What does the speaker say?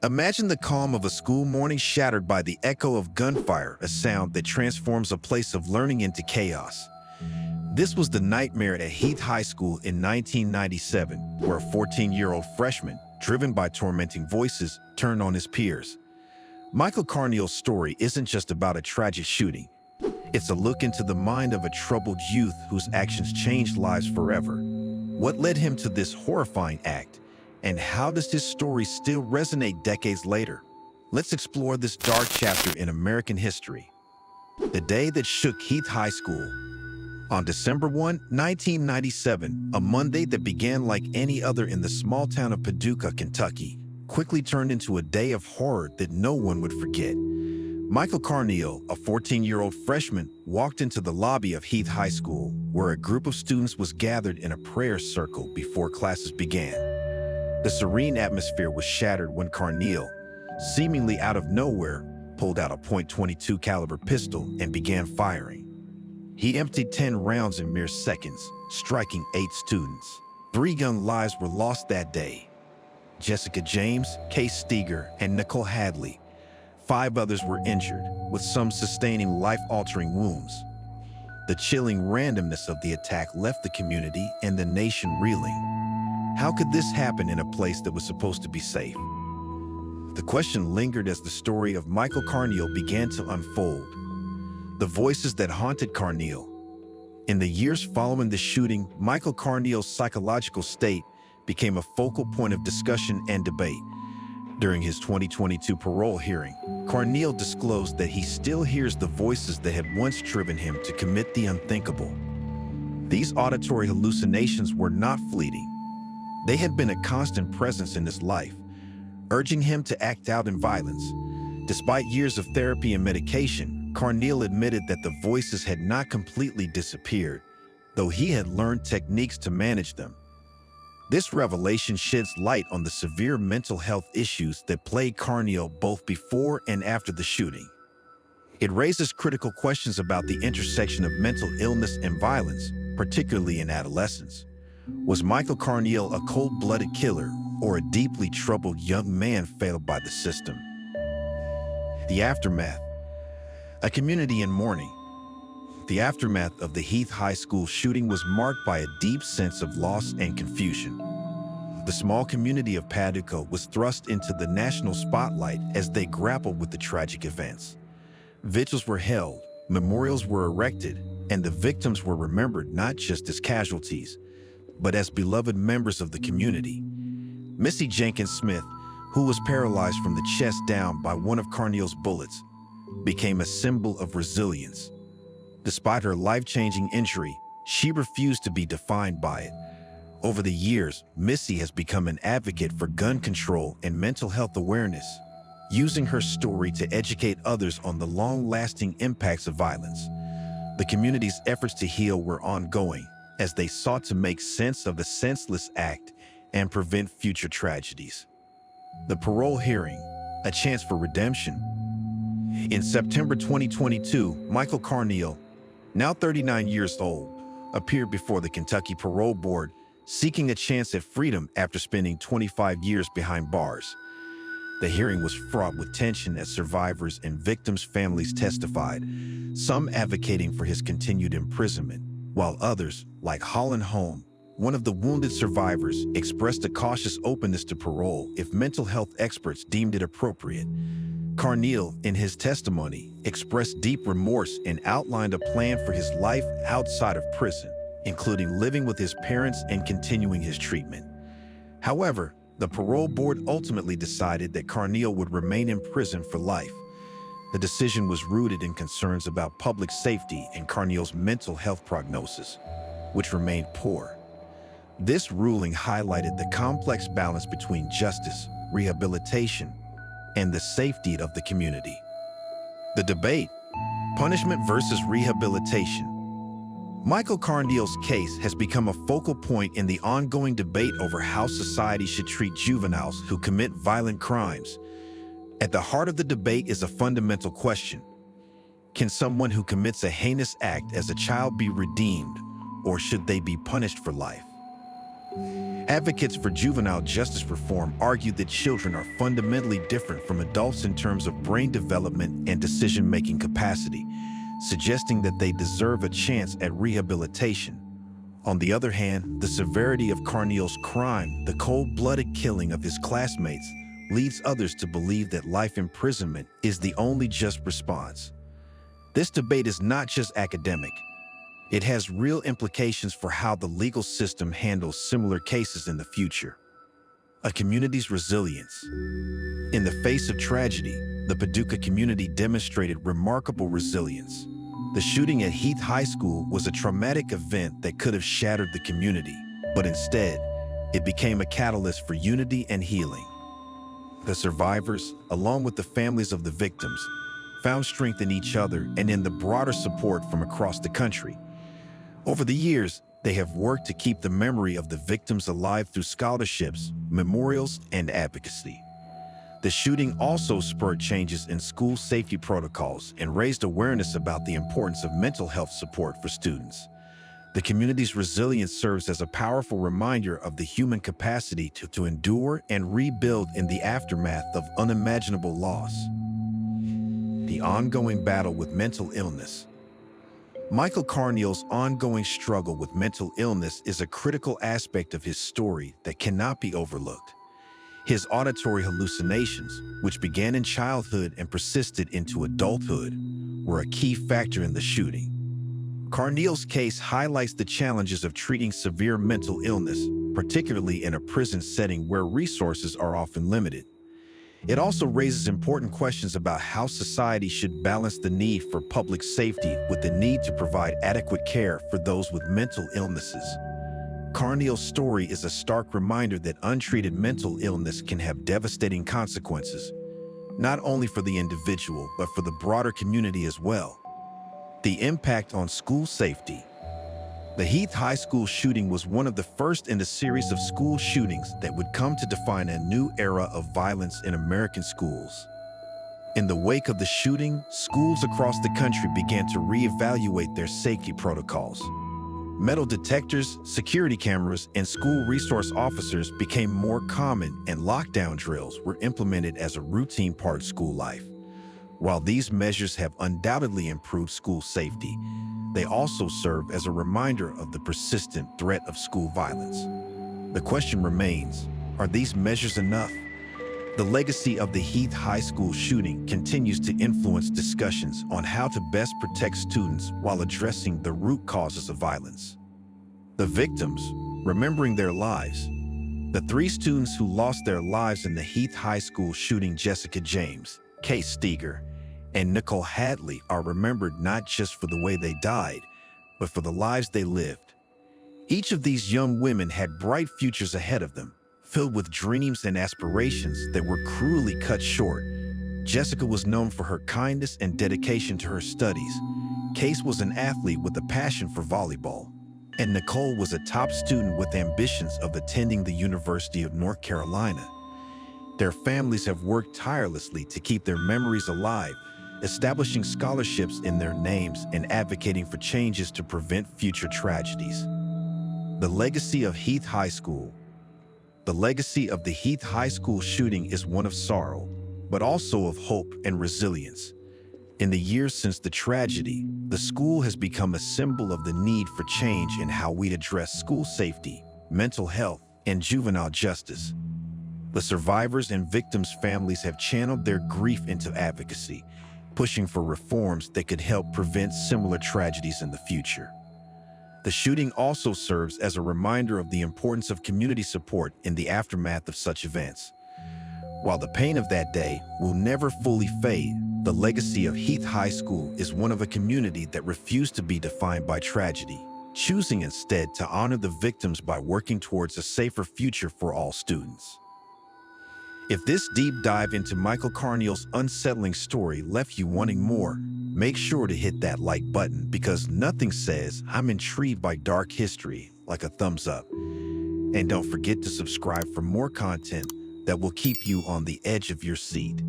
Imagine the calm of a school morning shattered by the echo of gunfire, a sound that transforms a place of learning into chaos. This was the nightmare at Heath High School in 1997, where a 14-year-old freshman, driven by tormenting voices, turned on his peers. Michael Carneal's story isn't just about a tragic shooting. It's a look into the mind of a troubled youth whose actions changed lives forever. What led him to this horrifying act? And how does his story still resonate decades later? Let's explore this dark chapter in American history. The day that shook Heath High School. On December 1, 1997, a Monday that began like any other in the small town of Paducah, Kentucky, quickly turned into a day of horror that no one would forget. Michael Carneal, a 14-year-old freshman, walked into the lobby of Heath High School, where a group of students was gathered in a prayer circle before classes began. The serene atmosphere was shattered when Carneal, seemingly out of nowhere, pulled out a .22 caliber pistol and began firing. He emptied 10 rounds in mere seconds, striking 8 students. 3 young lives were lost that day: Jessica James, Case Steger, and Nicole Hadley. 5 others were injured, with some sustaining life-altering wounds. The chilling randomness of the attack left the community and the nation reeling. How could this happen in a place that was supposed to be safe? The question lingered as the story of Michael Carneal began to unfold. The voices that haunted Carneal. In the years following the shooting, Michael Carneal's psychological state became a focal point of discussion and debate. During his 2022 parole hearing, Carneal disclosed that he still hears the voices that had once driven him to commit the unthinkable. These auditory hallucinations were not fleeting. They had been a constant presence in his life, urging him to act out in violence. Despite years of therapy and medication, Carneal admitted that the voices had not completely disappeared, though he had learned techniques to manage them. This revelation sheds light on the severe mental health issues that plagued Carneal both before and after the shooting. It raises critical questions about the intersection of mental illness and violence, particularly in adolescence. Was Michael Carneal a cold-blooded killer or a deeply troubled young man failed by the system? The aftermath. A community in mourning. The aftermath of the Heath High School shooting was marked by a deep sense of loss and confusion. The small community of Paducah was thrust into the national spotlight as they grappled with the tragic events. Vigils were held, memorials were erected, and the victims were remembered not just as casualties, but as beloved members of the community. Missy Jenkins Smith, who was paralyzed from the chest down by one of Carneal's bullets, became a symbol of resilience. Despite her life-changing injury, she refused to be defined by it. Over the years, Missy has become an advocate for gun control and mental health awareness, using her story to educate others on the long-lasting impacts of violence. The community's efforts to heal were ongoing, as they sought to make sense of the senseless act and prevent future tragedies. The parole hearing, a chance for redemption. In September 2022, Michael Carneal, now 39 years old, appeared before the Kentucky Parole Board, seeking a chance at freedom after spending 25 years behind bars. The hearing was fraught with tension as survivors and victims' families testified, some advocating for his continued imprisonment, while others, like Holland Holm, one of the wounded survivors, expressed a cautious openness to parole if mental health experts deemed it appropriate. Carneal, in his testimony, expressed deep remorse and outlined a plan for his life outside of prison, including living with his parents and continuing his treatment. However, the parole board ultimately decided that Carneal would remain in prison for life. The decision was rooted in concerns about public safety and Carneal's mental health prognosis, which remained poor. This ruling highlighted the complex balance between justice, rehabilitation, and the safety of the community. The debate: punishment versus rehabilitation. Michael Carneal's case has become a focal point in the ongoing debate over how society should treat juveniles who commit violent crimes. At the heart of the debate is a fundamental question: can someone who commits a heinous act as a child be redeemed, or should they be punished for life? Advocates for juvenile justice reform argue that children are fundamentally different from adults in terms of brain development and decision-making capacity, suggesting that they deserve a chance at rehabilitation. On the other hand, the severity of Carneal's crime, the cold-blooded killing of his classmates, leads others to believe that life imprisonment is the only just response. This debate is not just academic. It has real implications for how the legal system handles similar cases in the future. A community's resilience. In the face of tragedy, the Paducah community demonstrated remarkable resilience. The shooting at Heath High School was a traumatic event that could have shattered the community, but instead, it became a catalyst for unity and healing. The survivors, along with the families of the victims, found strength in each other and in the broader support from across the country. Over the years, they have worked to keep the memory of the victims alive through scholarships, memorials, and advocacy. The shooting also spurred changes in school safety protocols and raised awareness about the importance of mental health support for students. The community's resilience serves as a powerful reminder of the human capacity to endure and rebuild in the aftermath of unimaginable loss. The ongoing battle with mental illness. Michael Carneal's ongoing struggle with mental illness is a critical aspect of his story that cannot be overlooked. His auditory hallucinations, which began in childhood and persisted into adulthood, were a key factor in the shooting. Carneal's case highlights the challenges of treating severe mental illness, particularly in a prison setting where resources are often limited. It also raises important questions about how society should balance the need for public safety with the need to provide adequate care for those with mental illnesses. Carneal's story is a stark reminder that untreated mental illness can have devastating consequences, not only for the individual, but for the broader community as well. The impact on school safety. The Heath High School shooting was one of the first in a series of school shootings that would come to define a new era of violence in American schools. In the wake of the shooting, schools across the country began to reevaluate their safety protocols. Metal detectors, security cameras, and school resource officers became more common, and lockdown drills were implemented as a routine part of school life. While these measures have undoubtedly improved school safety, they also serve as a reminder of the persistent threat of school violence. The question remains, are these measures enough? The legacy of the Heath High School shooting continues to influence discussions on how to best protect students while addressing the root causes of violence. The victims, remembering their lives. The three students who lost their lives in the Heath High School shooting, Jessica James, Case Steger, and Nicole Hadley, are remembered not just for the way they died, but for the lives they lived. Each of these young women had bright futures ahead of them, filled with dreams and aspirations that were cruelly cut short. Jessica was known for her kindness and dedication to her studies. Case was an athlete with a passion for volleyball. And Nicole was a top student with ambitions of attending the University of North Carolina. Their families have worked tirelessly to keep their memories alive, establishing scholarships in their names and advocating for changes to prevent future tragedies. The legacy of Heath High School. The legacy of the Heath High School shooting is one of sorrow, but also of hope and resilience. In the years since the tragedy, the school has become a symbol of the need for change in how we address school safety, mental health, and juvenile justice. The survivors' and victims' families have channeled their grief into advocacy, pushing for reforms that could help prevent similar tragedies in the future. The shooting also serves as a reminder of the importance of community support in the aftermath of such events. While the pain of that day will never fully fade, the legacy of Heath High School is one of a community that refused to be defined by tragedy, choosing instead to honor the victims by working towards a safer future for all students. If this deep dive into Michael Carneal's unsettling story left you wanting more, make sure to hit that like button, because nothing says I'm intrigued by dark history like a thumbs up. And don't forget to subscribe for more content that will keep you on the edge of your seat.